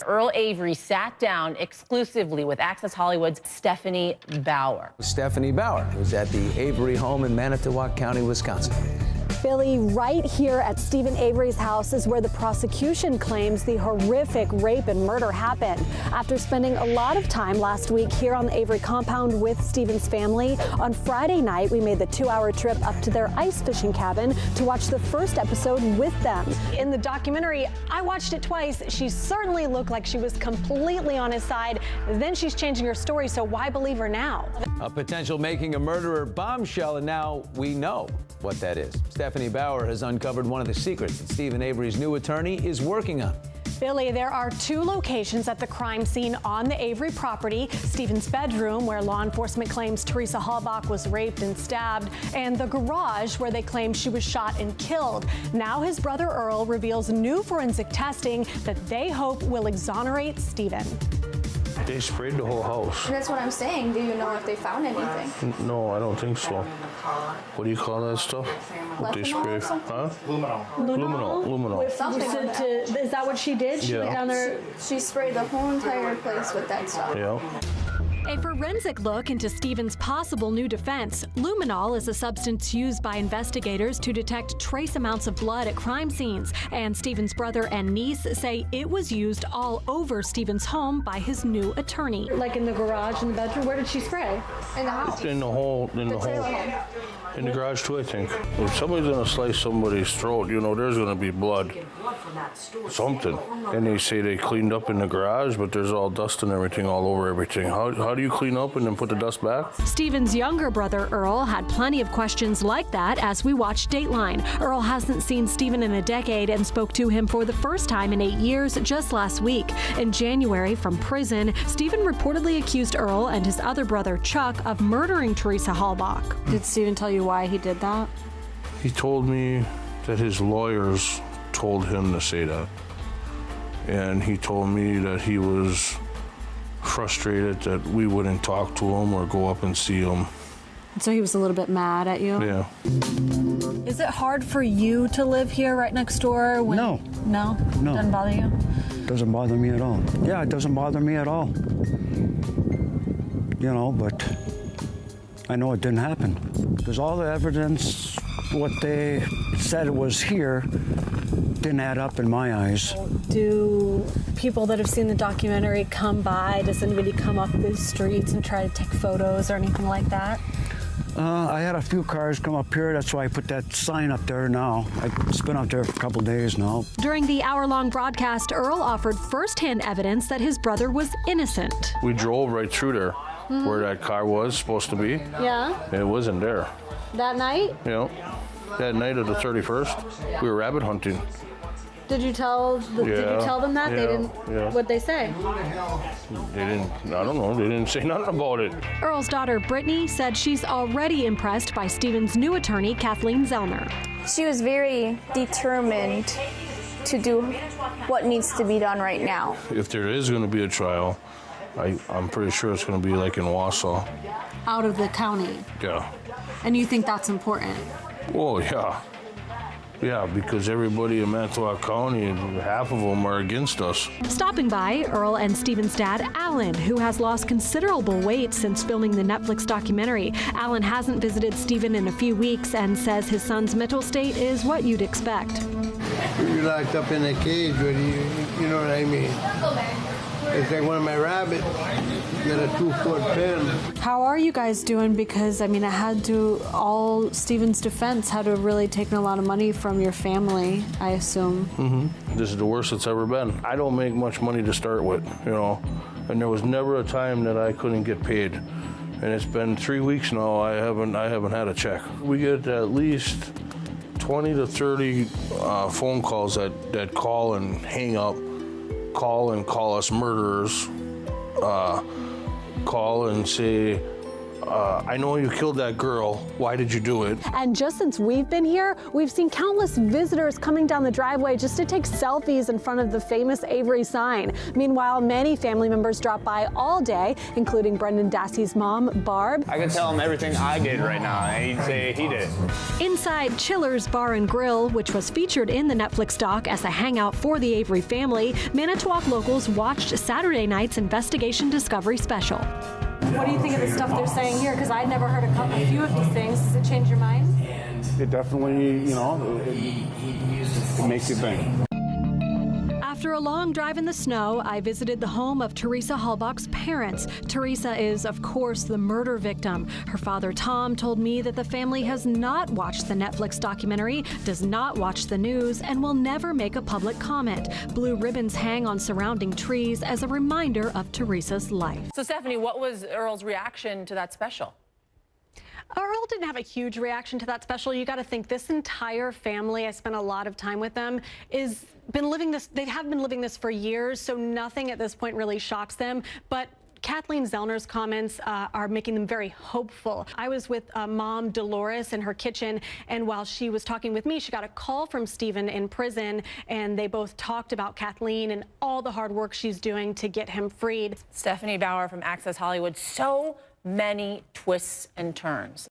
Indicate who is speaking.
Speaker 1: Earl Avery sat down exclusively with Access Hollywood's Stephanie Bauer.
Speaker 2: Stephanie Bauer, who's at the Avery home in Manitowoc County, Wisconsin.
Speaker 3: Billy, right here at Stephen Avery's house is where the prosecution claims the horrific rape and murder happened. After spending a lot of time last week here on the Avery compound with Stephen's family, on Friday night we made the 2-hour trip up to their ice fishing cabin to watch the first episode with them. In the documentary, I watched it twice. She certainly looked like she was completely on his side. Then she's changing her story, so why believe her now?
Speaker 2: A potential making a murderer bombshell, and now we know what that is. Stephanie Bauer has uncovered one of the secrets that Stephen Avery's new attorney is working on.
Speaker 3: Billy, there are 2 locations at the crime scene on the Avery property: Stephen's bedroom, where law enforcement claims Teresa Halbach was raped and stabbed, and the garage, where they claim she was shot and killed. Now his brother Earl reveals new forensic testing that they hope will exonerate Stephen.
Speaker 4: They sprayed the whole house.
Speaker 5: That's what I'm saying. Do you know if they found anything?
Speaker 4: No, I don't think so. What do you call that stuff? What they spray? Huh? Luminol.
Speaker 5: Something like that.
Speaker 3: Is that what she did? She went down there.
Speaker 5: She sprayed the whole entire place with that stuff.
Speaker 4: Yeah.
Speaker 3: A forensic look into Stephen's possible new defense. Luminol is a substance used by investigators to detect trace amounts of blood at crime scenes. And Stephen's brother and niece say it was used all over Stephen's home by his new attorney. Like in the garage, in the bedroom? Where did she spray?
Speaker 5: In the house.
Speaker 4: In the garage too, I think. If somebody's gonna slice somebody's throat, you know, there's gonna be blood. Something. And they say they cleaned up in the garage, but there's all dust and everything all over everything. How do you clean up and then put the dust back?
Speaker 3: Stephen's younger brother, Earl, had plenty of questions like that as we watched Dateline. Earl hasn't seen Stephen in a decade and spoke to him for the first time in 8 years just last week. In January, from prison, Stephen reportedly accused Earl and his other brother, Chuck, of murdering Teresa Halbach. Did Stephen tell you why he did that?
Speaker 4: He told me that his lawyers told him to say that. And he told me that he was frustrated that we wouldn't talk to him or go up and see him.
Speaker 3: So he was a little bit mad at you?
Speaker 4: Yeah.
Speaker 3: Is it hard for you to live here right next door?
Speaker 6: No.
Speaker 3: No?
Speaker 6: No.
Speaker 3: Doesn't bother you?
Speaker 6: Doesn't bother me at all. Yeah, it doesn't bother me at all. You know, but I know it didn't happen. Because all the evidence, what they said was here, didn't add up in my eyes.
Speaker 3: Do people that have seen the documentary come by? Does anybody come up the streets and try to take photos or anything like that?
Speaker 6: I had a few cars come up here. That's why I put that sign up there now. It's been up there for a couple days now.
Speaker 3: During the hour-long broadcast, Earl offered firsthand evidence that his brother was innocent.
Speaker 4: We drove right through there where that car was supposed to be.
Speaker 3: Yeah?
Speaker 4: And it wasn't there.
Speaker 3: That night?
Speaker 4: You know, that night of the 31st, we were rabbit hunting.
Speaker 3: Did you tell them that?
Speaker 4: Yeah,
Speaker 3: They didn't.
Speaker 4: yeah.
Speaker 3: What'd they say?
Speaker 4: They didn't, I don't know, they didn't say nothing about it.
Speaker 3: Earl's daughter, Brittany, said she's already impressed by Stephen's new attorney, Kathleen Zellner.
Speaker 5: She was very determined to do what needs to be done right now.
Speaker 4: If there is going to be a trial, I'm pretty sure it's going to be like in Wausau.
Speaker 3: Out of the county.
Speaker 4: Yeah.
Speaker 3: And you think that's important?
Speaker 4: Oh, yeah. Yeah, because everybody in Manitowoc County, half of them are against us.
Speaker 3: Stopping by, Earl and Stephen's dad, Alan, who has lost considerable weight since filming the Netflix documentary. Alan hasn't visited Stephen in a few weeks and says his son's mental state is what you'd expect.
Speaker 7: You're locked up in a cage, you know what I mean? It's like one of my rabbits, got a 2-foot pen.
Speaker 3: How are you guys doing? Because, I mean, it had to, all Stephen's defense had to have really taken a lot of money from your family, I assume.
Speaker 4: Mm-hmm. This is the worst it's ever been. I don't make much money to start with, you know, and there was never a time that I couldn't get paid. And it's been 3 weeks now, I haven't had a check. We get at least 20 to 30 phone calls that call and hang up. Call us murderers, call and say I know you killed that girl. Why did you do it?
Speaker 3: And just since we've been here, we've seen countless visitors coming down the driveway just to take selfies in front of the famous Avery sign. Meanwhile, many family members drop by all day, including Brendan Dassey's mom, Barb.
Speaker 8: I could tell him everything I did right now, and he'd say he did it.
Speaker 3: Inside Chiller's Bar and Grill, which was featured in the Netflix doc as a hangout for the Avery family, Manitowoc locals watched Saturday night's Investigation Discovery special. What do you think of the stuff they're saying here? Because I'd never heard a few of these things. Does it change your mind?
Speaker 9: It definitely, it makes you think.
Speaker 3: After a long drive in the snow, I visited the home of Teresa Halbach's parents. Teresa is, of course, the murder victim. Her father, Tom, told me that the family has not watched the Netflix documentary, does not watch the news, and will never make a public comment. Blue ribbons hang on surrounding trees as a reminder of Teresa's life.
Speaker 1: So, Stephanie, what was Earl's reaction to that special?
Speaker 3: Earl didn't have a huge reaction to that special. You got to think this entire family, I spent a lot of time with them, they have been living this for years, so nothing at this point really shocks them. But Kathleen Zellner's comments are making them very hopeful. I was with Mom Dolores in her kitchen, and while she was talking with me, she got a call from Stephen in prison, and they both talked about Kathleen and all the hard work she's doing to get him freed.
Speaker 1: Stephanie Bauer from Access Hollywood. So many twists and turns.